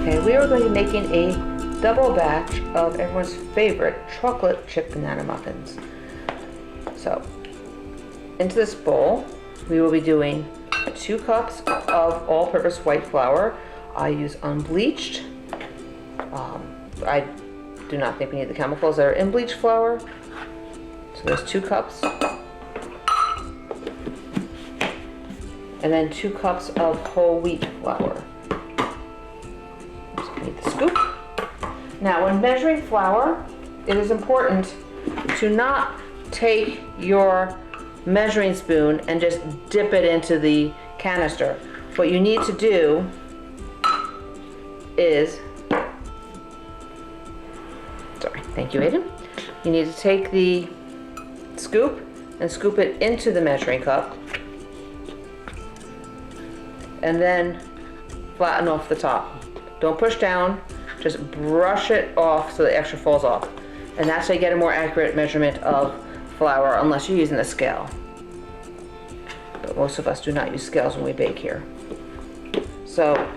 Okay, we are going to be making a double batch of everyone's favorite chocolate chip banana muffins. So, into this bowl, we will be doing 2 cups of all-purpose white flour. I use unbleached. I do not think we need the chemicals that are in bleached flour. So there's 2 cups. And then 2 cups of whole wheat flour. Just need the scoop. Now, when measuring flour, it is important to not take your measuring spoon and just dip it into the canister. What you need to do is, sorry, thank you, Aiden. You need to take the scoop and scoop it into the measuring cup, and then flatten off the top. Don't push down, just brush it off so the extra falls off. And that's how you get a more accurate measurement of flour, unless you're using a scale. But most of us do not use scales when we bake here. So,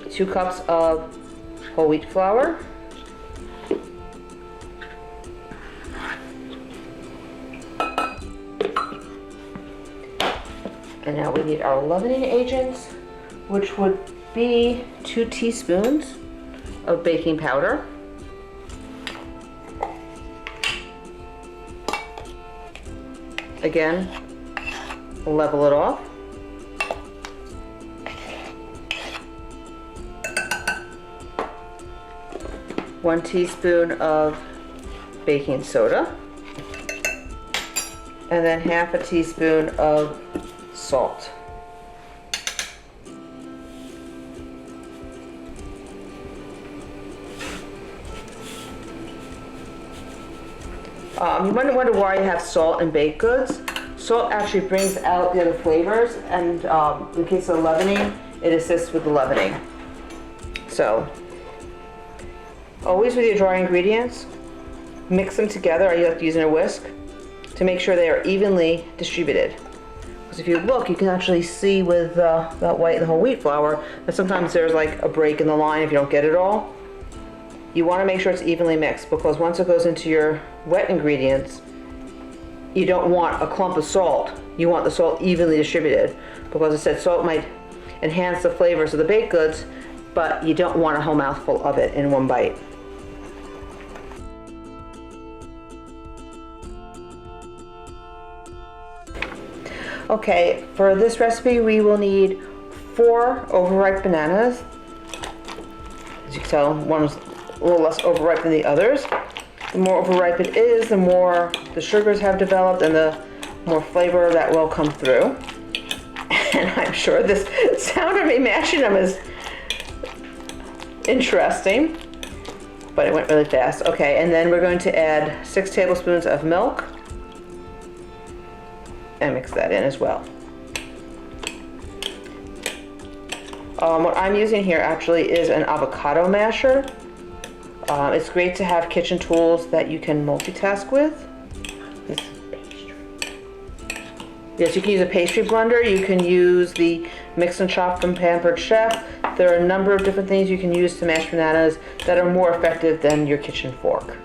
2 cups of whole wheat flour. And now we need our leavening agents, which would be 2 teaspoons of baking powder. Again, level it off. One teaspoon of baking soda. And then half a teaspoon of salt. You might wonder why you have salt in baked goods. Salt actually brings out the other flavors, and in case of leavening, it assists with the leavening. So, always with your dry ingredients, mix them together. I like using a whisk to make sure they are evenly distributed. Because if you look, you can actually see with that white and whole wheat flour that sometimes there's like a break in the line if you don't get it all. You want to make sure it's evenly mixed, because once it goes into your wet ingredients, you don't want a clump of salt. You want the salt evenly distributed, because I said salt might enhance the flavors of the baked goods, but you don't want a whole mouthful of it in one bite. Okay, for this recipe we will need 4 overripe bananas. As you can tell, one's a little less overripe than the others. The more overripe it is, the more the sugars have developed and the more flavor that will come through. And I'm sure this sound of me mashing them is interesting, but it went really fast. Okay, and then we're going to add 6 tablespoons of milk and mix that in as well. What I'm using here actually is an avocado masher. It's great to have kitchen tools that you can multitask with. Yes, you can use a pastry blender. You can use the mix and chop from Pampered Chef. There are a number of different things you can use to mash bananas that are more effective than your kitchen fork.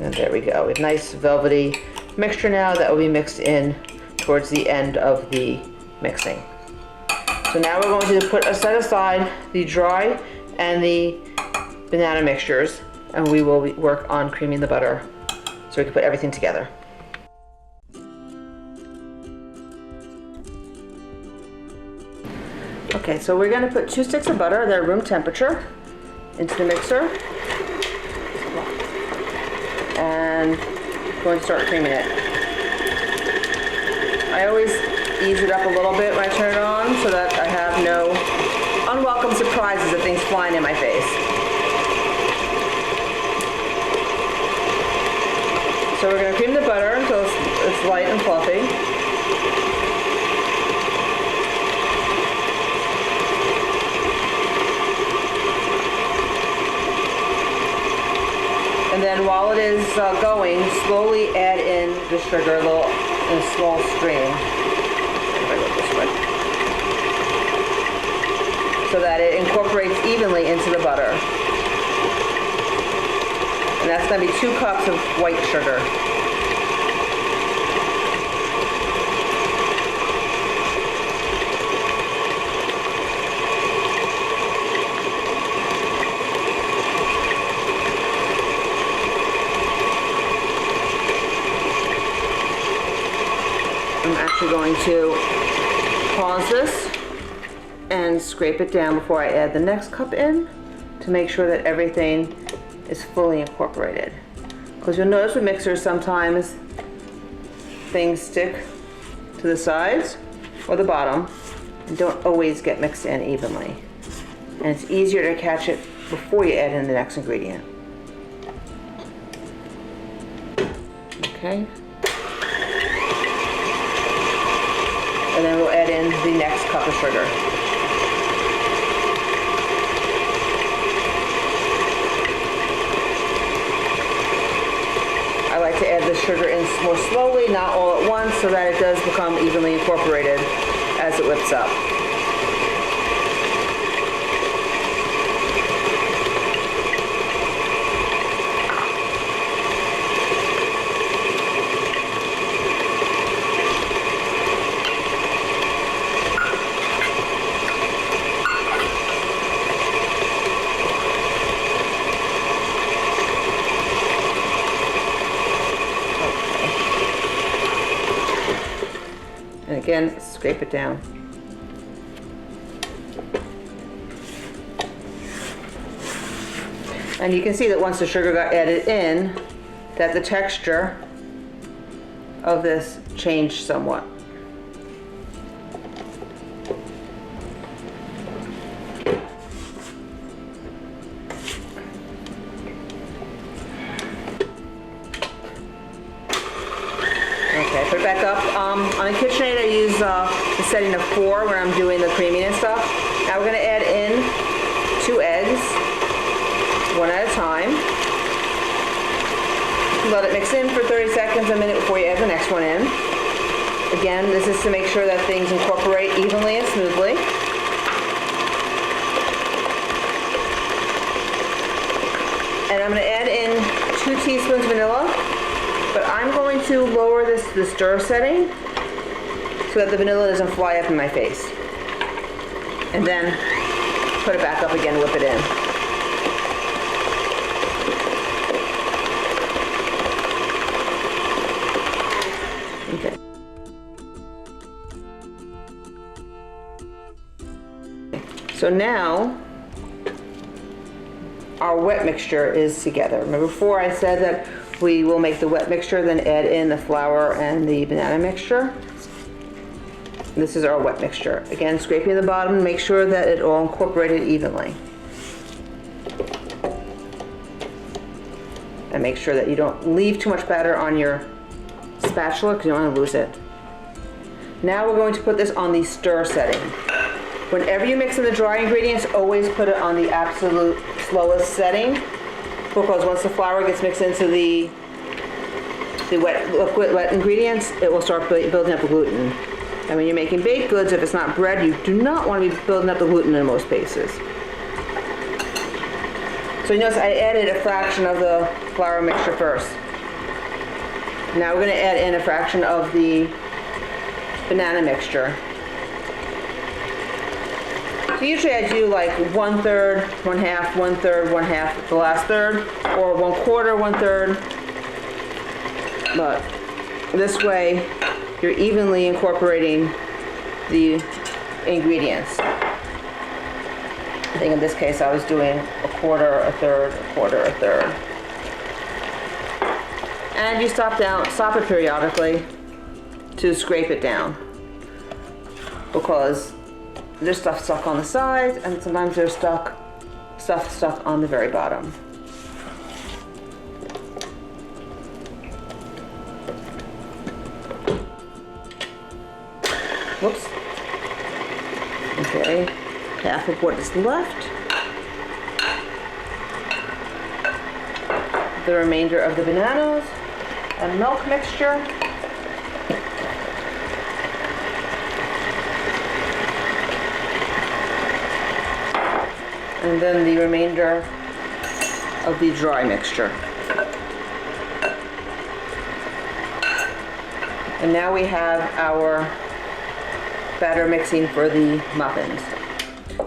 And there we go. We have a nice velvety mixture now that will be mixed in towards the end of the mixing. So now we're going to set aside the dry and the banana mixtures, and we will work on creaming the butter so we can put everything together. Okay, so we're going to put 2 sticks of butter that are room temperature into the mixer, and going to start creaming it. I always ease it up a little bit when I turn it on so that I have no unwelcome surprises of things flying in my face. So we're going to cream the butter until it's light and fluffy. And then while it is going, slowly add in the sugar in a small stream. If I go this way. that it incorporates evenly into the butter. And that's going to be 2 cups of white sugar. I'm actually going to pause this and scrape it down before I add the next cup in to make sure that everything is fully incorporated. Because you'll notice with mixers sometimes things stick to the sides or the bottom and don't always get mixed in evenly. And it's easier to catch it before you add in the next ingredient. Okay. And then we'll add in the next cup of sugar. I like to add the sugar in more slowly, not all at once, so that it does become evenly incorporated as it whips up. And again, scrape it down. And you can see that once the sugar got added in, that the texture of this changed somewhat. Okay, put it back up. On a KitchenAid, I use the setting of 4 when I'm doing the creaming and stuff. Now we're going to add in 2 eggs, one at a time. Let it mix in for 30 seconds, a minute before you add the next one in. Again, this is to make sure that things incorporate evenly and smoothly. And I'm going to add in 2 teaspoons vanilla, but I'm going to lower the stir setting so that the vanilla doesn't fly up in my face. And then put it back up again and whip it in. Okay. So now our wet mixture is together. Remember before I said that we will make the wet mixture, then add in the flour and the banana mixture. This is our wet mixture. Again, scraping the bottom, make sure that it all incorporated evenly. And make sure that you don't leave too much batter on your spatula because you don't want to lose it. Now we're going to put this on the stir setting. Whenever you mix in the dry ingredients, always put it on the absolute slowest setting, because once the flour gets mixed into the wet ingredients, it will start building up the gluten. And when you're making baked goods, if it's not bread, you do not want to be building up the gluten in most cases. So you notice I added a fraction of the flour mixture first. Now we're going to add in a fraction of the banana mixture. So usually I do like 1/3, 1/2, 1/3, 1/2, the last third, or 1/4, 1/3. But this way you're evenly incorporating the ingredients. I think in this case I was doing 1/4, 1/3, 1/4, 1/3. And you stop it periodically to scrape it down, because there's stuff stuck on the sides, and sometimes there's stuff stuck on the very bottom. Whoops. Okay, half of what is left. The remainder of the bananas and milk mixture. and then the remainder of the dry mixture. And now we have our batter mixing for the muffins.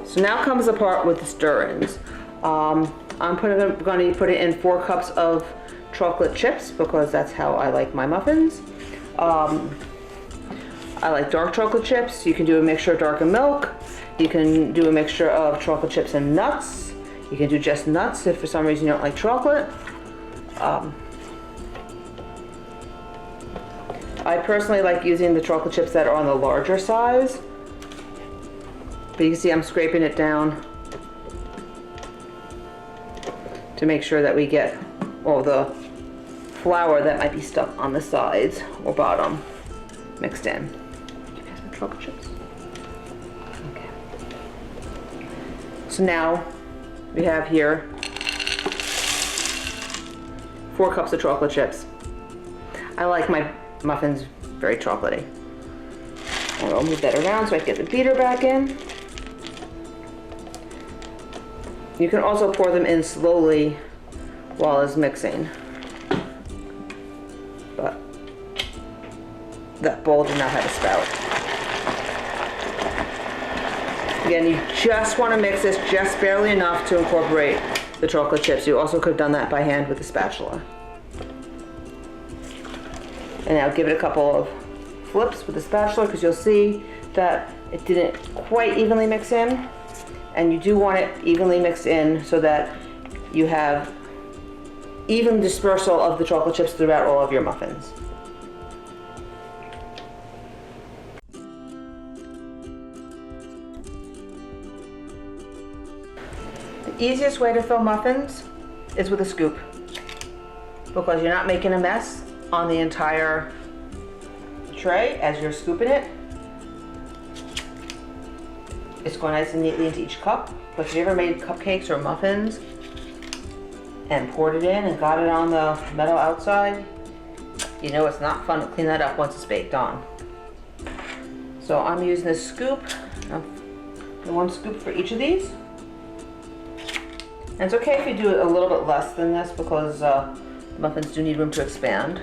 So now comes the part with the stir-ins. I'm going to put it in 4 cups of chocolate chips because that's how I like my muffins. I like dark chocolate chips. You can do a mixture of dark and milk. You can do a mixture of chocolate chips and nuts. You can do just nuts if for some reason you don't like chocolate. I personally like using the chocolate chips that are on the larger size. But you can see I'm scraping it down to make sure that we get all the flour that might be stuck on the sides or bottom mixed in. Did you guys want chocolate chips? Okay. So now we have here 4 cups of chocolate chips. I like my muffins very chocolatey. I'll move that around so I can get the beater back in. You can also pour them in slowly while it's mixing. But that bowl did not have a spout. Again, you just want to mix this just barely enough to incorporate the chocolate chips. You also could have done that by hand with a spatula. And now give it a couple of flips with the spatula because you'll see that it didn't quite evenly mix in. And you do want it evenly mixed in so that you have even dispersal of the chocolate chips throughout all of your muffins. The easiest way to fill muffins is with a scoop because you're not making a mess on the entire tray as you're scooping it. It's going nice and neatly into each cup. But if you ever made cupcakes or muffins and poured it in and got it on the metal outside, you know it's not fun to clean that up once it's baked on. So I'm using this scoop, the 1 scoop for each of these. And it's okay if you do it a little bit less than this because muffins do need room to expand.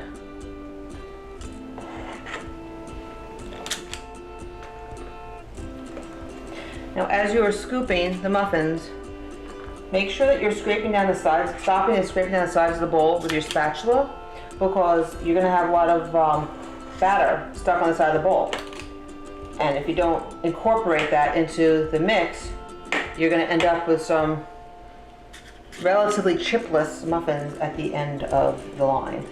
Now as you are scooping the muffins, make sure that you're scraping down the sides, stopping and scraping down the sides of the bowl with your spatula because you're going to have a lot of batter stuck on the side of the bowl. And if you don't incorporate that into the mix, you're going to end up with some relatively chipless muffins at the end of the line.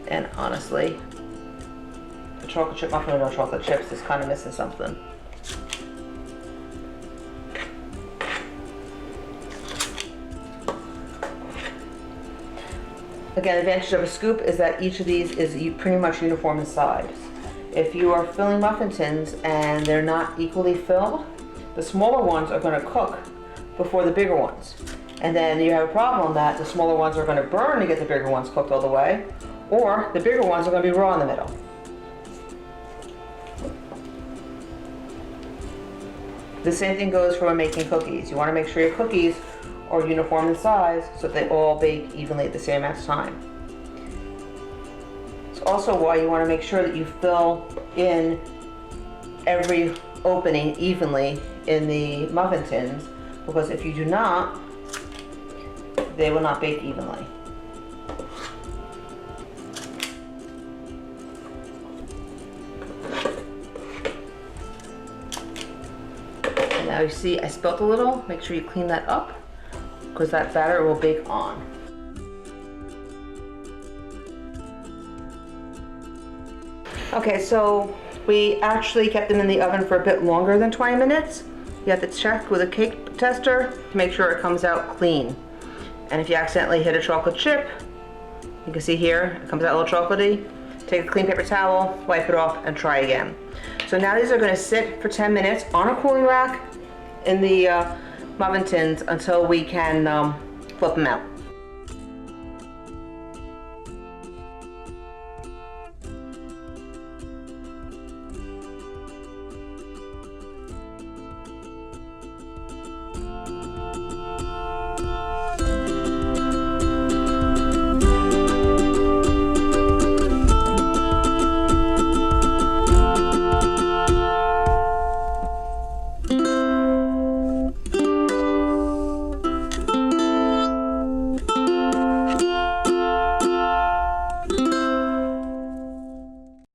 And honestly, the chocolate chip muffin with no chocolate chips is kind of missing something. Again, the advantage of a scoop is that each of these is pretty much uniform in size. If you are filling muffin tins and they're not equally filled, the smaller ones are going to cook before the bigger ones. And then you have a problem that the smaller ones are going to burn to get the bigger ones cooked all the way, or the bigger ones are going to be raw in the middle. The same thing goes for when making cookies. You want to make sure your cookies are uniform in size so that they all bake evenly at the same amount of time. It's also why you want to make sure that you fill in every opening evenly in the muffin tins, because if you do not, they will not bake evenly. And now you see I spilt a little. Make sure you clean that up, because that batter will bake on. Okay, so we actually kept them in the oven for a bit longer than 20 minutes. You have to check with a cake tester to make sure it comes out clean. And if you accidentally hit a chocolate chip, you can see here, it comes out a little chocolatey. Take a clean paper towel, wipe it off, and try again. So now these are going to sit for 10 minutes on a cooling rack in the muffin tins until we can flip them out.